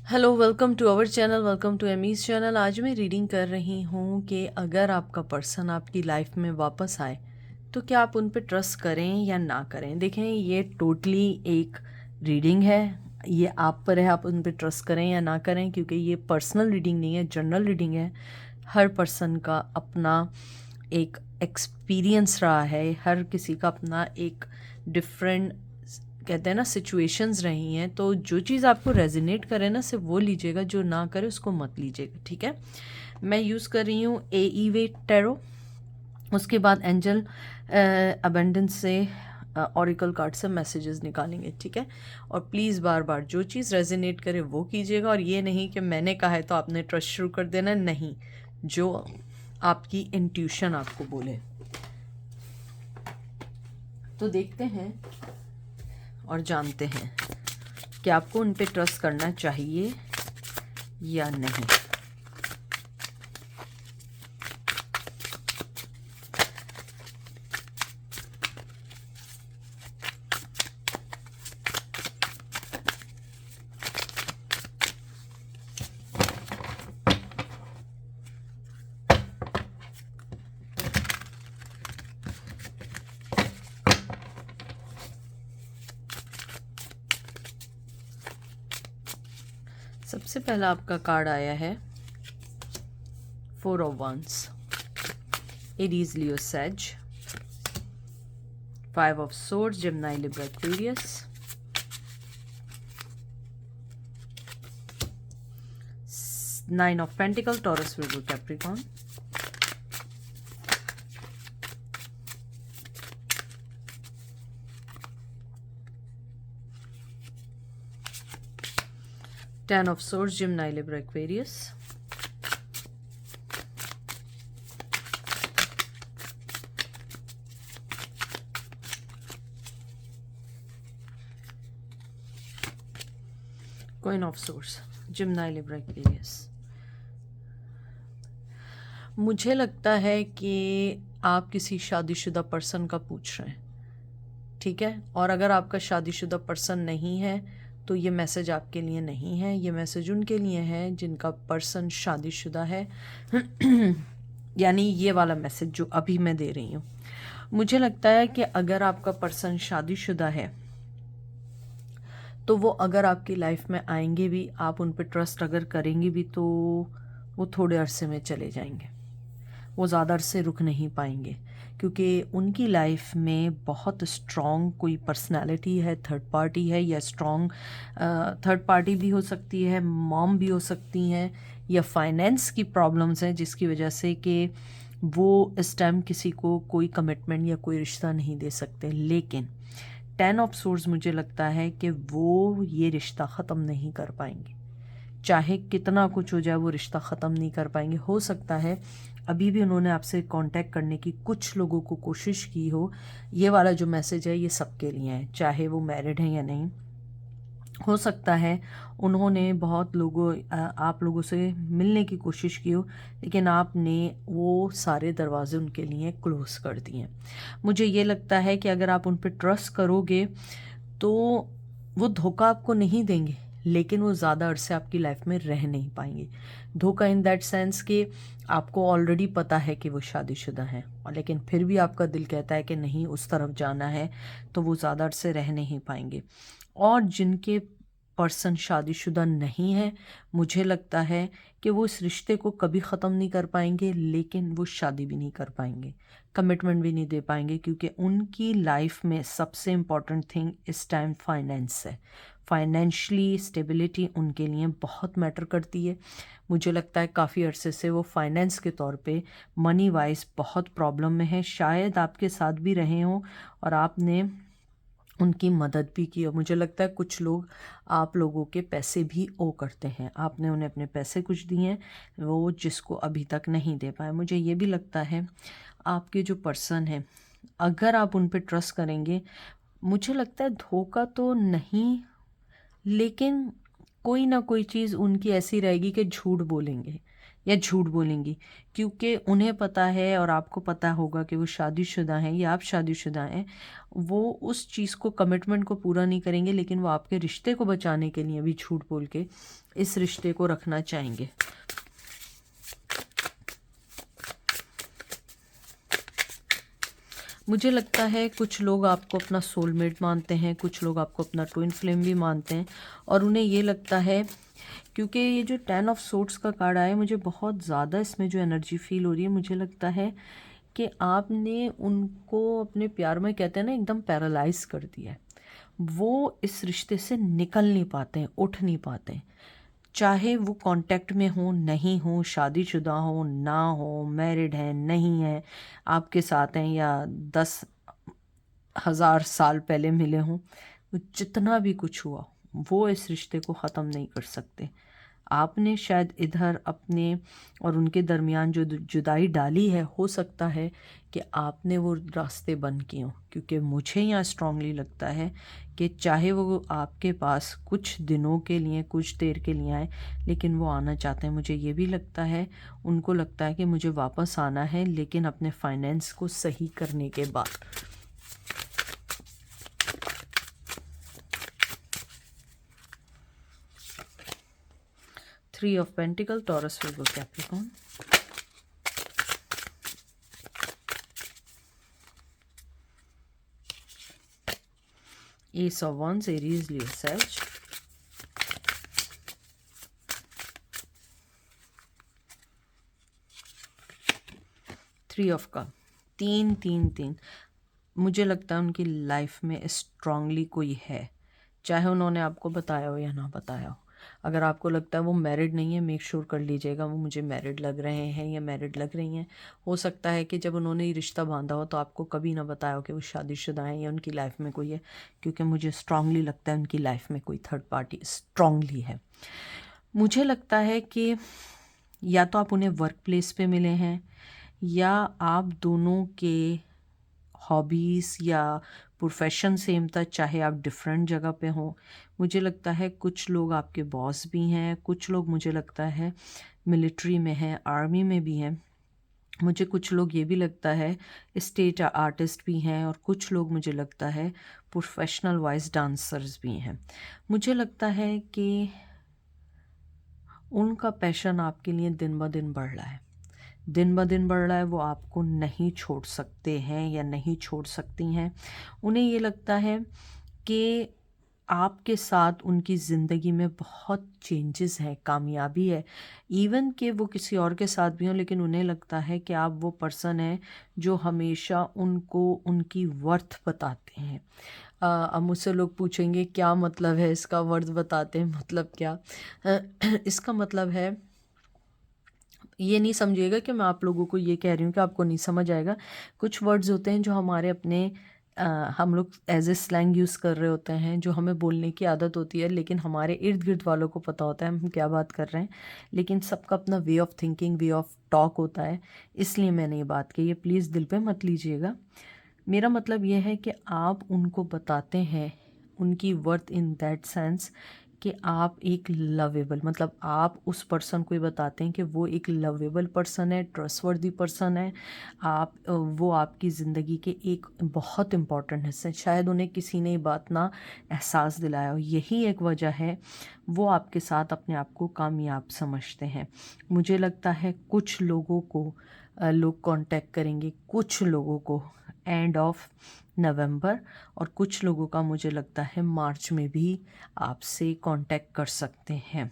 Hello, welcome to our channel, welcome to Amy's channel. आज मैं reading कर रही हूँ कि अगर आपका पर्सन आपकी लाइफ में वापस आए तो क्या आप उन पे ट्रस्ट करें या ना करें। देखें, ये टोटली एक रीडिंग है, ये आप पर है, आप उन पे ट्रस्ट करें या ना करें, क्योंकि ये पर्सनल रीडिंग नहीं है, जनरल रीडिंग है। हर पर्सन का अपना एक एक्सपीरियंस रहा है, हर किसी का अपना एक डिफरेंट, कहते हैं ना, सिचुएशंस रही हैं। तो जो चीज़ आपको रेजोनेट करे ना, सिर्फ वो लीजिएगा, जो ना करे उसको मत लीजिएगा, ठीक है। मैं यूज़ कर रही हूँ AEW टैरो। उसके बाद एंजल अबेंडेंस से ऑरिकल कार्ड से मैसेजेस निकालेंगे, ठीक है। और प्लीज़ बार बार जो चीज़ रेजोनेट करे वो कीजिएगा, और ये नहीं कि मैंने कहा है तो आपने ट्रस्ट शुरू कर देना, नहीं। जो आपकी इंट्यूशन आपको बोले। तो देखते हैं और जानते हैं कि आपको उन पे ट्रस्ट करना चाहिए या नहीं। सबसे पहला आपका कार्ड आया है 4 of Wands, Aries, Leo, Sag, 5 of Swords, Gemini, Libra, Aquarius, 9 of Pentacles, Taurus, Virgo, Capricorn, 10 of Swords, Gemini, Libra, Aquarius, 9 of Swords, Gemini, Libra, Aquarius। मुझे लगता है कि आप किसी शादीशुदा पर्सन का पूछ रहे हैं, ठीक है। और अगर आपका शादीशुदा पर्सन नहीं है तो ये मैसेज आपके लिए नहीं है, ये मैसेज उनके लिए है जिनका पर्सन शादीशुदा है। यानी ये वाला मैसेज जो अभी मैं दे रही हूँ, मुझे लगता है कि अगर आपका पर्सन शादीशुदा है तो वो अगर आपकी लाइफ में आएंगे भी, आप उन पर ट्रस्ट अगर करेंगे भी, तो वो थोड़े अरसे में चले जाएंगे, वो ज़्यादा अरसे रुक नहीं पाएंगे, क्योंकि उनकी लाइफ में बहुत स्ट्रॉन्ग कोई पर्सनालिटी है, थर्ड पार्टी है, या स्ट्रॉन्ग थर्ड पार्टी भी हो सकती है, मॉम भी हो सकती हैं, या फाइनेंस की प्रॉब्लम्स हैं जिसकी वजह से कि वो इस टाइम किसी को कोई कमिटमेंट या कोई रिश्ता नहीं दे सकते। लेकिन 10 ऑफ सोर्स मुझे लगता है कि वो ये रिश्ता ख़त्म नहीं कर पाएंगे, चाहे कितना कुछ हो जाए वो रिश्ता ख़त्म नहीं कर पाएंगे। हो सकता है अभी भी उन्होंने आपसे कांटेक्ट करने की कुछ लोगों को कोशिश की हो। ये वाला जो मैसेज है ये सबके लिए है, चाहे वो मैरिड हैं या नहीं। हो सकता है उन्होंने बहुत लोगों आप लोगों से मिलने की कोशिश की हो, लेकिन आपने वो सारे दरवाजे उनके लिए क्लोज कर दिए। मुझे ये लगता है कि अगर आप उन पर ट्रस्ट करोगे तो वो धोखा आपको नहीं देंगे, लेकिन वो ज़्यादा अरसे आपकी लाइफ में रह नहीं पाएंगे। धोखा इन दैट सेंस कि आपको ऑलरेडी पता है कि वो शादीशुदा है, और लेकिन फिर भी आपका दिल कहता है कि नहीं, उस तरफ जाना है, तो वो ज़्यादा अरसे रह नहीं पाएंगे। और जिनके पर्सन शादीशुदा नहीं है, मुझे लगता है कि वो इस रिश्ते को कभी ख़त्म नहीं कर पाएंगे, लेकिन वो शादी भी नहीं कर पाएंगे, कमिटमेंट भी नहीं दे पाएंगे, क्योंकि उनकी लाइफ में सबसे इम्पॉर्टेंट थिंग इस टाइम फाइनेंस है। फाइनेंशली स्टेबिलिटी उनके लिए बहुत मैटर करती है। मुझे लगता है काफ़ी अरसे से वो फाइनेंस के तौर पे मनी वाइज बहुत प्रॉब्लम में है। शायद आपके साथ भी रहे हों और आपने उनकी मदद भी की, और मुझे लगता है कुछ लोग आप लोगों के पैसे भी ओ करते हैं, आपने उन्हें अपने पैसे कुछ दिए हैं, वो जिसको अभी तक नहीं दे पाए। मुझे ये भी लगता है आपके जो पर्सन है, अगर आप उन पे ट्रस्ट करेंगे, मुझे लगता है धोखा तो नहीं, लेकिन कोई ना कोई चीज़ उनकी ऐसी रहेगी कि झूठ बोलेंगे, या झूठ बोलेंगी, क्योंकि उन्हें पता है और आपको पता होगा कि वो शादीशुदा हैं या आप शादीशुदा हैं। वो उस चीज़ को, कमिटमेंट को पूरा नहीं करेंगे, लेकिन वो आपके रिश्ते को बचाने के लिए भी झूठ बोल के इस रिश्ते को रखना चाहेंगे। मुझे लगता है कुछ लोग आपको अपना सोलमेट मानते हैं, कुछ लोग आपको अपना ट्विन फ्लेम भी मानते हैं, और उन्हें ये लगता है, क्योंकि ये जो 10 ऑफ सोर्ड्स का कार्ड आया है, मुझे बहुत ज़्यादा इसमें जो एनर्जी फील हो रही है, मुझे लगता है कि आपने उनको अपने प्यार में, कहते हैं ना, एकदम पैरालाइज कर दिया है। वो इस रिश्ते से निकल नहीं पाते हैं, उठ नहीं पाते हैं। चाहे वो कांटेक्ट में हो, नहीं हो, शादीशुदा हो, ना हो, मैरिड हैं, नहीं है, आपके साथ हैं, या 10,000 साल पहले मिले हों, वो जितना भी कुछ हुआ, वो इस रिश्ते को ख़त्म नहीं कर सकते। आपने शायद इधर अपने और उनके दरमियान जो जुदाई डाली है, हो सकता है कि आपने वो रास्ते बंद किए हों, क्योंकि मुझे यहाँ स्ट्रांगली लगता है कि चाहे वो आपके पास कुछ दिनों के लिए, कुछ देर के लिए आए, लेकिन वो आना चाहते हैं। मुझे ये भी लगता है, उनको लगता है कि मुझे वापस आना है, लेकिन अपने फाइनेंस को सही करने के बाद। Three of Pentacles, Taurus, Virgo, Capricorn. Ace of Wands, Aries, Leo, Sag. Three of Cups. तीन। मुझे लगता है उनकी लाइफ में स्ट्रांगली कोई है, चाहे उन्होंने आपको बताया हो या ना बताया हो। अगर आपको लगता है वो मैरिड नहीं है, मेक श्योर कर लीजिएगा वो मुझे मैरिड लग रहे हैं या मैरिड लग रही हैं। हो सकता है कि जब उन्होंने ये रिश्ता बांधा हो तो आपको कभी ना बताया हो कि वो शादीशुदा हैं या उनकी लाइफ में कोई है, क्योंकि मुझे स्ट्रांगली लगता है उनकी लाइफ में कोई थर्ड पार्टी स्ट्रांगली है। मुझे लगता है कि या तो आप उन्हें वर्क प्लेस पे मिले हैं, या आप दोनों के हॉबीज़ या प्रोफेशन सेम था, चाहे आप डिफरेंट जगह पे हों। मुझे लगता है कुछ लोग आपके बॉस भी हैं, कुछ लोग मुझे लगता है मिलिट्री में हैं, आर्मी में भी हैं। मुझे कुछ लोग ये भी लगता है स्टेज आर्टिस्ट भी हैं, और कुछ लोग मुझे लगता है प्रोफेशनल वाइज डांसर्स भी हैं। मुझे लगता है कि उनका पैशन आपके लिए दिन ब दिन बढ़ रहा है, दिन ब दिन बढ़ रहा है। वो आपको नहीं छोड़ सकते हैं या नहीं छोड़ सकती हैं। उन्हें ये लगता है कि आपके साथ उनकी ज़िंदगी में बहुत चेंजेस हैं, कामयाबी है, इवन कि वो किसी और के साथ भी हों, लेकिन उन्हें लगता है कि आप वो पर्सन हैं जो हमेशा उनको उनकी वर्थ बताते हैं। अब मुझसे लोग पूछेंगे क्या मतलब है इसका, वर्थ बताते हैं मतलब क्या? इसका मतलब है, ये नहीं समझिएगा कि मैं आप लोगों को ये कह रही हूँ कि आपको नहीं समझ आएगा। कुछ वर्ड्स होते हैं जो हमारे अपने हम लोग एज ए स्लैंग यूज़ कर रहे होते हैं, जो हमें बोलने की आदत होती है, लेकिन हमारे इर्द गिर्द वालों को पता होता है हम क्या बात कर रहे हैं। लेकिन सबका अपना way of thinking, way of talk होता है, इसलिए मैंने ये बात कही है। प्लीज़ दिल पे मत लीजिएगा। मेरा मतलब ये है कि आप उनको बताते हैं उनकी वर्थ इन दैट सेंस कि आप एक लवेबल, मतलब आप उस पर्सन को ही बताते हैं कि वो एक लवेबल पर्सन है, ट्रस्टवर्दी पर्सन है। आप वो आपकी ज़िंदगी के एक बहुत इम्पॉर्टेंट हिस्से। शायद उन्हें किसी ने ये बात ना एहसास दिलाया हो, यही एक वजह है वो आपके साथ अपने आप को कामयाब समझते हैं। मुझे लगता है कुछ लोगों को लोग कांटेक्ट करेंगे, कुछ लोगों को एंड ऑफ नवंबर, और कुछ लोगों का मुझे लगता है मार्च में भी आपसे कांटेक्ट कर सकते हैं।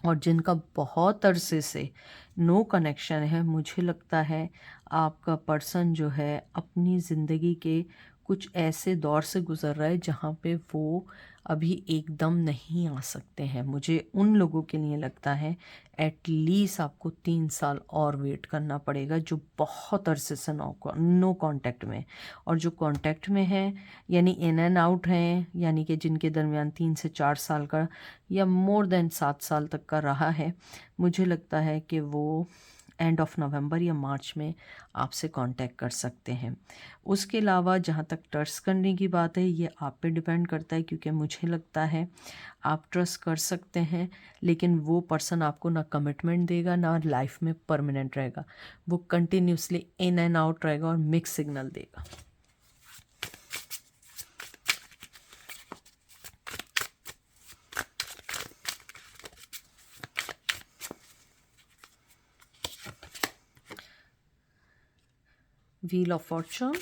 और जिनका बहुत अरसे से नो कनेक्शन है, मुझे लगता है आपका पर्सन जो है अपनी ज़िंदगी के कुछ ऐसे दौर से गुज़र रहा है जहाँ पे वो अभी एकदम नहीं आ सकते हैं। मुझे उन लोगों के लिए लगता है एटलीस्ट आपको 3 साल और वेट करना पड़ेगा, जो बहुत अरसे से नो कांटेक्ट में। और जो कांटेक्ट में है यानी इन एंड आउट हैं, यानी कि जिनके दरमियान 3 से 4 साल का या मोर देन 7 साल तक का रहा है, मुझे लगता है कि वो एंड ऑफ नवंबर या मार्च में आपसे कांटेक्ट कर सकते हैं। उसके अलावा जहाँ तक ट्रस्ट करने की बात है, ये आप पे डिपेंड करता है, क्योंकि मुझे लगता है आप ट्रस्ट कर सकते हैं, लेकिन वो पर्सन आपको ना कमिटमेंट देगा ना लाइफ में परमानेंट रहेगा। वो कंटिन्यूसली इन एंड आउट रहेगा और मिक्स सिग्नल देगा। व्हील ऑफ फॉर्चून,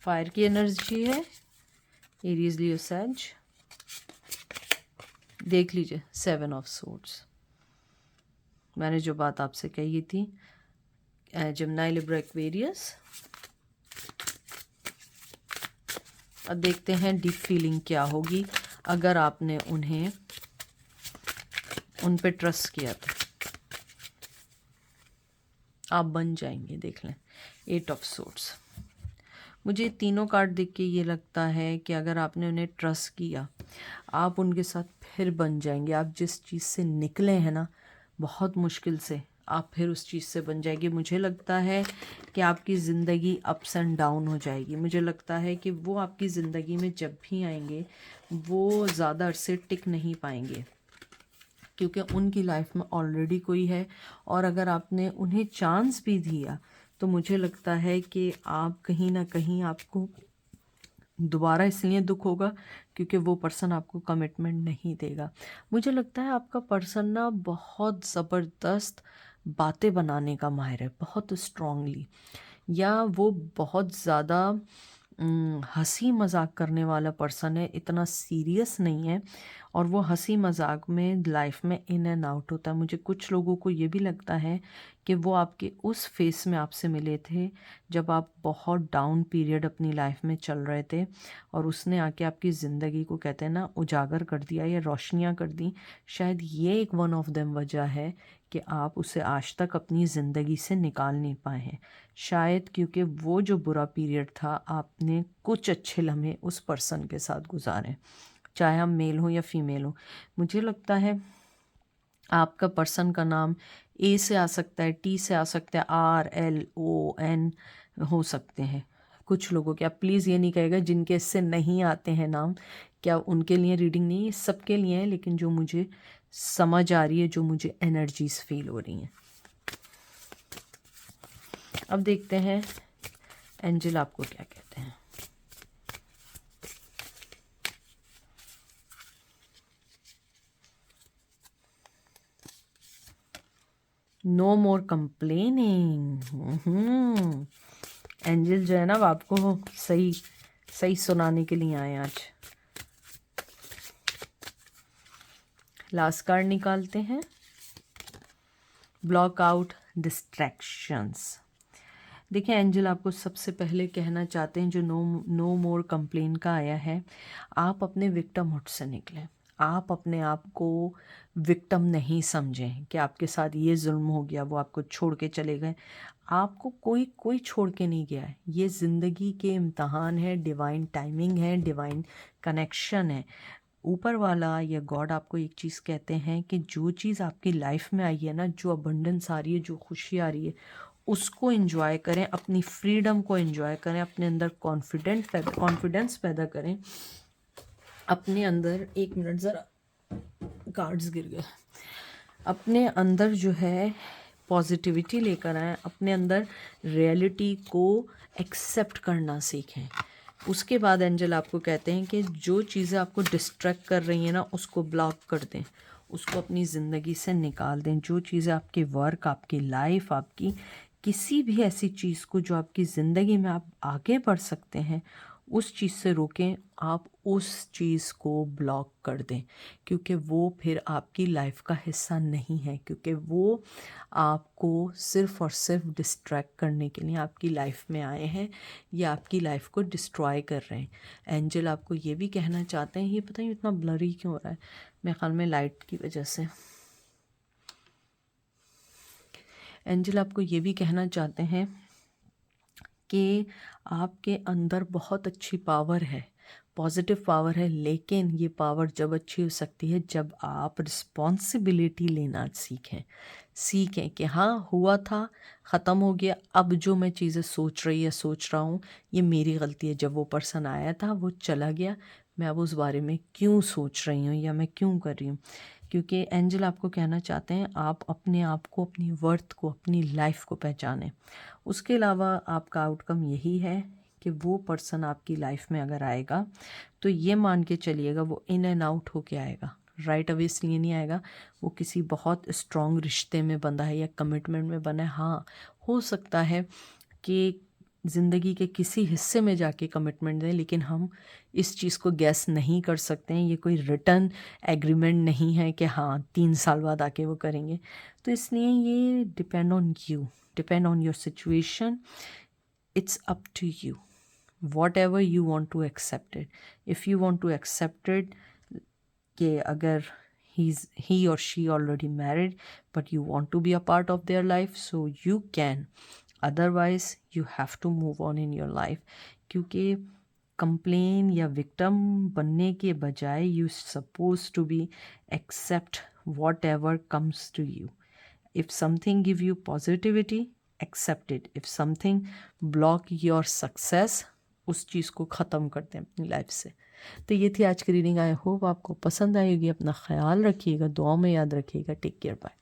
फायर की एनर्जी है, एरीज लियो सैज। देख लीजिए 7 ऑफ सोर्ड्स, मैंने जो बात आपसे कही थी, जेमिनी, लिब्रा, एक्वेरियस। अब देखते हैं डीप फीलिंग क्या होगी अगर आपने उन पे ट्रस्ट किया था। आप बन जाएंगे, देख लें 8 ऑफ सोर्ड्स। मुझे तीनों कार्ड देख के ये लगता है कि अगर आपने उन्हें ट्रस्ट किया, आप उनके साथ फिर बन जाएंगे। आप जिस चीज़ से निकले हैं ना बहुत मुश्किल से, आप फिर उस चीज़ से बन जाएंगे। मुझे लगता है कि आपकी ज़िंदगी अप्स एंड डाउन हो जाएगी। मुझे लगता है कि वो आपकी ज़िंदगी में जब भी आएंगे वो ज़्यादा अरसे टिक नहीं पाएंगे, क्योंकि उनकी लाइफ में ऑलरेडी कोई है। और अगर आपने उन्हें चांस भी दिया तो मुझे लगता है कि आप कहीं ना कहीं, आपको दोबारा इसलिए दुख होगा क्योंकि वो पर्सन आपको कमिटमेंट नहीं देगा। मुझे लगता है आपका पर्सन ना बहुत ज़बरदस्त बातें बनाने का माहिर है, बहुत स्ट्रांगली, या वो बहुत ज़्यादा हंसी मजाक करने वाला पर्सन है, इतना सीरियस नहीं है, और वो हंसी मजाक में लाइफ में इन एंड आउट होता है। मुझे कुछ लोगों को ये भी लगता है कि वो आपके उस फेस में आपसे मिले थे जब आप बहुत डाउन पीरियड अपनी लाइफ में चल रहे थे, और उसने आके आपकी ज़िंदगी को, कहते हैं ना, उजागर कर दिया या रोशनियाँ कर दी। शायद ये एक वन ऑफ देम वजह है कि आप उसे आज तक अपनी ज़िंदगी से निकाल नहीं पाए हैं। शायद क्योंकि वो जो बुरा पीरियड था, आपने कुछ अच्छे लम्हे उस पर्सन के साथ गुजारे, चाहे हम मेल हो या फीमेल हो। मुझे लगता है आपका पर्सन का नाम ए से आ सकता है, टी से आ सकता है, RLON हो सकते हैं कुछ लोगों के। आप प्लीज़ ये नहीं कहेगा जिनके इससे नहीं आते हैं नाम, क्या उनके लिए रीडिंग नहीं है, सबके लिए है, लेकिन जो मुझे समझ आ रही है, जो मुझे एनर्जीज फील हो रही हैं। अब देखते हैं एंजल आपको क्या कहते हैं। नो मोर कंप्लेनिंग। एंजल जो है ना, वो आपको सही सही सुनाने के लिए आए आज। लास्ट कार्ड निकालते हैं, ब्लॉक आउट डिस्ट्रैक्शंस। देखिए एंजल आपको सबसे पहले कहना चाहते हैं, जो नो मोर कंप्लेन का आया है, आप अपने विक्टिमहुड से निकलें। आप अपने आप को विक्टिम नहीं समझें कि आपके साथ ये जुल्म हो गया, वो आपको छोड़ के चले गए। आपको कोई छोड़ के नहीं गया है। ये ज़िंदगी के इम्तहान है, डिवाइन टाइमिंग है, डिवाइन कनेक्शन है। ऊपर वाला या गॉड आपको एक चीज़ कहते हैं कि जो चीज़ आपकी लाइफ में आई है ना, जो अबंडेंस आ रही है, जो खुशी आ रही है, उसको एंजॉय करें, अपनी फ्रीडम को एंजॉय करें, अपने अंदर कॉन्फिडेंस पैदा करें अपने अंदर। एक मिनट, ज़रा कार्ड्स गिर गए। अपने अंदर जो है पॉजिटिविटी लेकर आएँ, अपने अंदर रियलिटी को एक्सेप्ट करना सीखें। उसके बाद एंजल आपको कहते हैं कि जो चीज़ें आपको डिस्ट्रैक्ट कर रही हैं ना, उसको ब्लॉक कर दें, उसको अपनी ज़िंदगी से निकाल दें। जो चीज़ें आपके वर्क, आपकी लाइफ, आपकी किसी भी ऐसी चीज़ को जो आपकी ज़िंदगी में आप आगे बढ़ सकते हैं, उस चीज़ से रोकें। आप उस चीज़ को ब्लॉक कर दें, क्योंकि वो फिर आपकी लाइफ का हिस्सा नहीं है, क्योंकि वो आपको सिर्फ़ और सिर्फ डिस्ट्रैक्ट करने के लिए आपकी लाइफ में आए हैं, या आपकी लाइफ को डिस्ट्रॉय कर रहे हैं। एंजल आपको ये भी कहना चाहते हैं, ये पता नहीं इतना ब्लरी क्यों हो रहा है, मेरे ख्याल में लाइट की वजह से। एंजल आपको ये भी कहना चाहते हैं कि आपके अंदर बहुत अच्छी पावर है, पॉजिटिव पावर है, लेकिन ये पावर जब अच्छी हो सकती है जब आप रिस्पॉन्सिबिलिटी लेना सीखें कि हाँ हुआ था, ख़त्म हो गया, अब जो मैं चीज़ें सोच रहा हूँ ये मेरी गलती है। जब वो पर्सन आया था वो चला गया, मैं अब उस बारे में क्यों सोच रही हूँ या मैं क्यों कर रही हूँ। क्योंकि एंजल आपको कहना चाहते हैं आप अपने आप को, अपनी वर्थ को, अपनी लाइफ को पहचानें। उसके अलावा आपका आउटकम यही है कि वो पर्सन आपकी लाइफ में अगर आएगा तो ये मान के चलिएगा वो इन एंड आउट होके आएगा, राइट अवे इसलिए नहीं आएगा वो किसी बहुत स्ट्रॉन्ग रिश्ते में बंधा है या कमिटमेंट में बना है। हाँ, हो सकता है कि ज़िंदगी के किसी हिस्से में जाके कमिटमेंट दें, लेकिन हम इस चीज़ को गैस नहीं कर सकते हैं। ये कोई रिटर्न एग्रीमेंट नहीं है कि हाँ 3 साल बाद आके वो करेंगे। तो इसलिए ये depend on you, depend on your situation, it's up to you, whatever you want to accept it. If you want to accept it कि अगर he or she already married but you want to be a part of their life, so you can, otherwise you have to move on in your life। क्योंकि complain या victim बनने के बजाय you suppose to be accept whatever comes to you. If something give you positivity, accept it. If something block your success, उस चीज़ को ख़त्म करते हैं अपनी लाइफ से। तो ये थी आज की रीडिंग। आई होप आपको पसंद आएगी। अपना ख्याल रखिएगा, दुआ में याद रखिएगा। Take care, bye.